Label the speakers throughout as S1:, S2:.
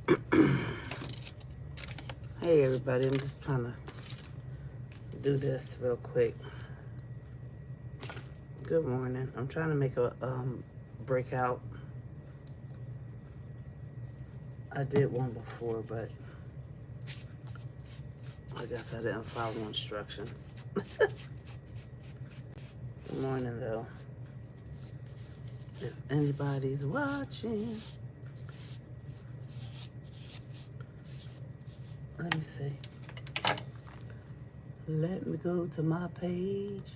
S1: Hey everybody, I'm just trying to do this real quick. Good morning. I'm trying to make a breakout. I did one before, but I guess I didn't follow instructions. Good morning though. If anybody's watching, let me see. Let me go to my page.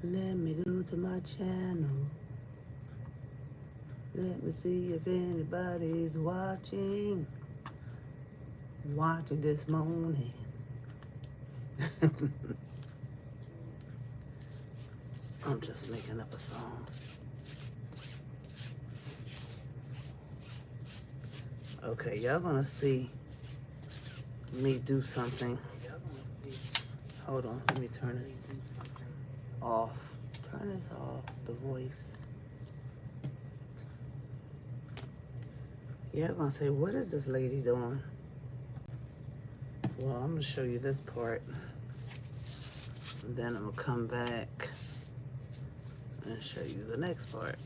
S1: Let me go to my channel. Let me see if anybody's watching this morning. I'm just making up a song. Okay, y'all gonna see me do something. Hold on, let me turn this off. Turn this off, the voice. Y'all gonna say, what is this lady doing? Well, I'm gonna show you this part. And then I'm gonna come back and show you the next part.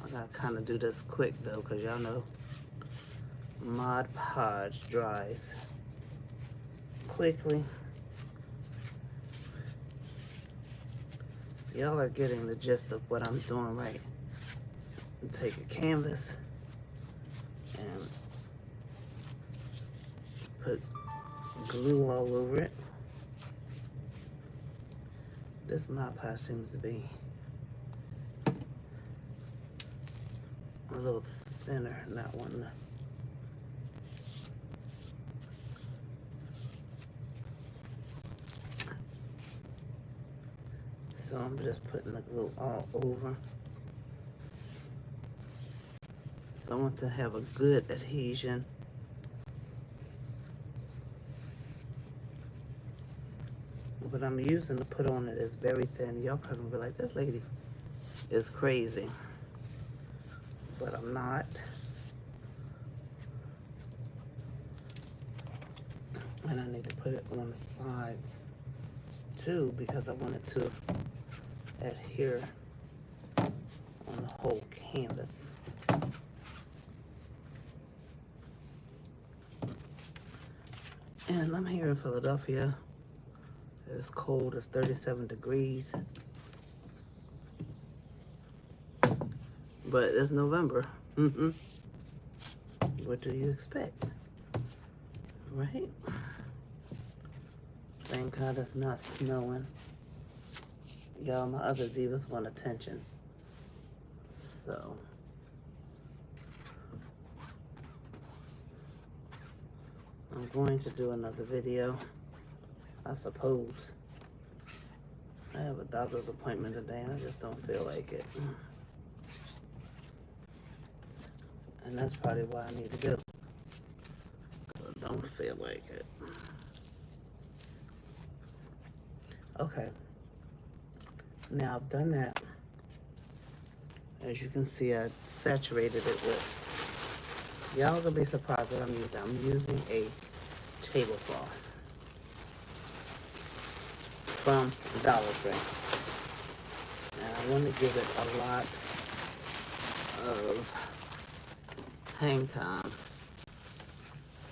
S1: I gotta kind of do this quick though, because y'all know Mod Podge dries quickly. Y'all are getting the gist of what I'm doing, right? Take a canvas and put glue all over it. This Mod Podge seems to be a little thinner, not wanting to. So I'm just putting the glue all over. So I want to have a good adhesion. What I'm using to put on it is very thin. Y'all probably be like, this lady is crazy. But I'm not. And I need to put it on the sides too, because I want it to adhere on the whole canvas. And I'm here in Philadelphia. It's cold, it's 37 degrees. But it's November. What do you expect? Right? Thank God it's not snowing. Y'all, my other divas want attention. So I'm going to do another video, I suppose. I have a doctor's appointment today and I just don't feel like it. And that's probably why I need to go. I don't feel like it. Okay. Now I've done that. As you can see, I saturated it with. Y'all gonna be surprised what I'm using. I'm using a tablecloth from Dollar Tree. And I want to give it a lot of hang time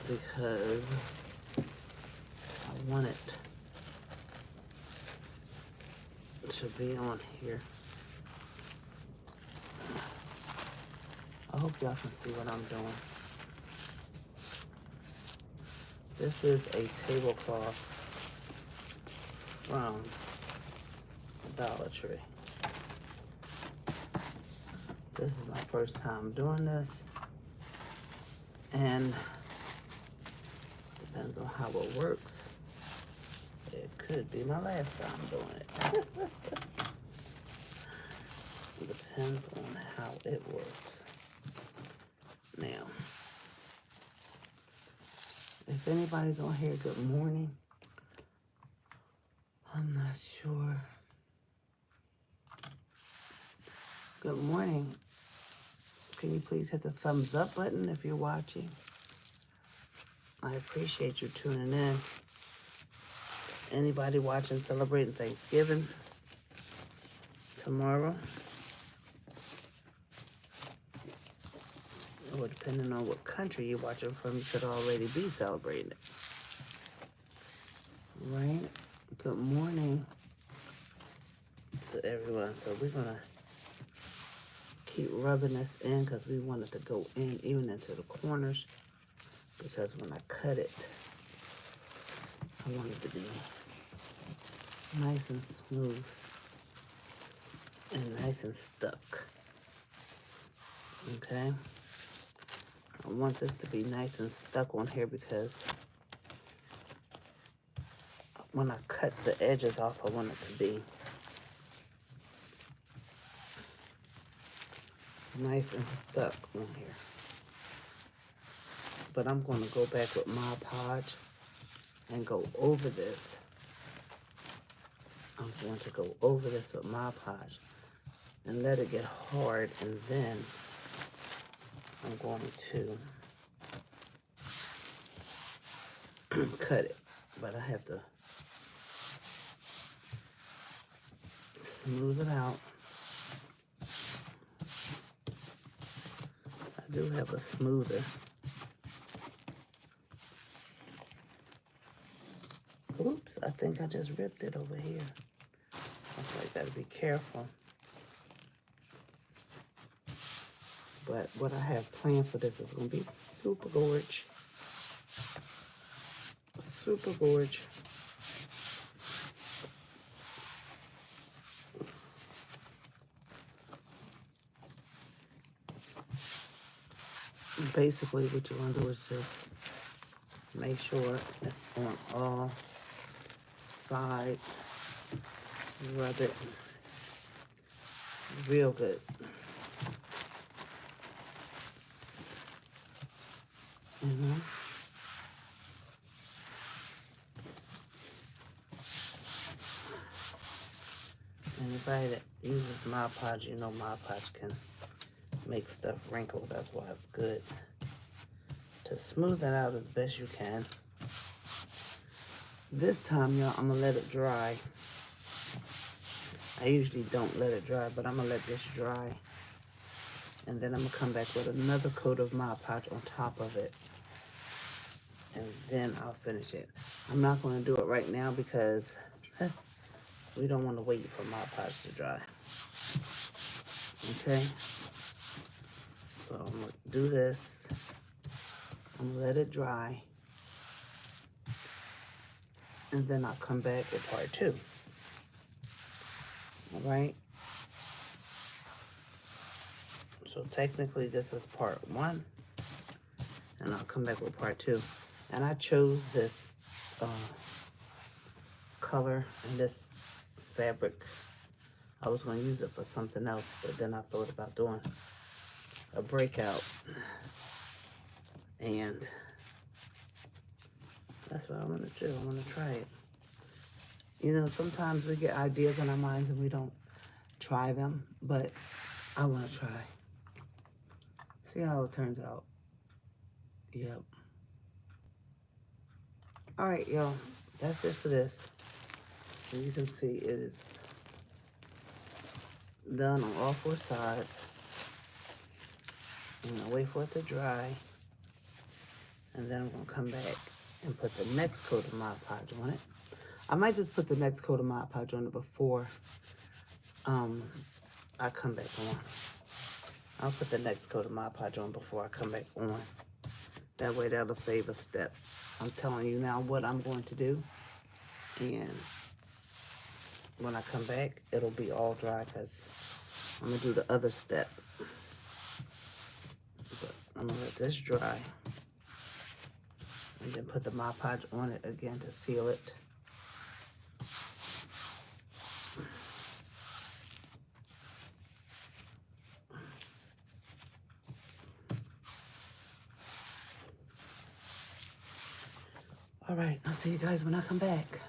S1: because I want it to be on here. I hope y'all can see what I'm doing. This is a tablecloth from Dollar Tree. This is my first time doing this, and depends on how it works. It could be my last time doing it. It depends on how it works. Now, if anybody's on here, good morning. I'm not sure. Good morning, can you please hit the thumbs up button if you're watching? I appreciate you tuning in. Anybody watching celebrating Thanksgiving tomorrow, or depending on what country you're watching from, you could already be celebrating it. Right? Good morning to everyone. So we're gonna keep rubbing this in because we want it to go in even into the corners, because when I cut it, I want it to be nice and smooth and nice and stuck. Okay? I want this to be nice and stuck on here because when I cut the edges off, I want it to be nice and stuck on here. But I'm going to go back with Mod Podge and go over this. I'm going to go over this with Mod Podge and let it get hard, and then I'm going to cut it. But I have to smooth it out. I do have a smoother. Oops, I think I just ripped it over here. So I gotta be careful. But what I have planned for this is gonna be super gorge. Super gorge. Basically, what you're gonna do is just make sure it's on all sides. Rub it real good. Anybody that uses Mod Podge, you know Mod Podge can make stuff wrinkle. That's why it's good to smooth that out as best you can. This time, y'all, I'm gonna let it dry. I usually don't let it dry, but I'm gonna let this dry, and then I'm gonna come back with another coat of Mod Podge on top of it, and then I'll finish it. I'm not gonna do it right now because we don't want to wait for Mod Podge to dry. Okay? So I'm gonna do this. I'm gonna let it dry, and then I'll come back with part 2. All right? So technically this is part 1, and I'll come back with part 2. And I chose this color and this fabric. I was going to use it for something else, but then I thought about doing a breakout, and that's what I want to do. I want to try it. You know, sometimes we get ideas in our minds and we don't try them, but I want to try. See how it turns out. Yep. All right, y'all. That's it for this. And you can see it is done on all 4 sides. I'm going to wait for it to dry. And then I'm going to come back and put the next coat of Mod Podge on it. I might just put the next coat of Mod Podge on it before I come back on. I'll put the next coat of Mod Podge on before I come back on. That way that'll save a step. I'm telling you now what I'm going to do. And when I come back, it'll be all dry because I'm going to do the other step. But I'm going to let this dry. And then put the Mod Podge on it again to seal it. All right, I'll see you guys when I come back.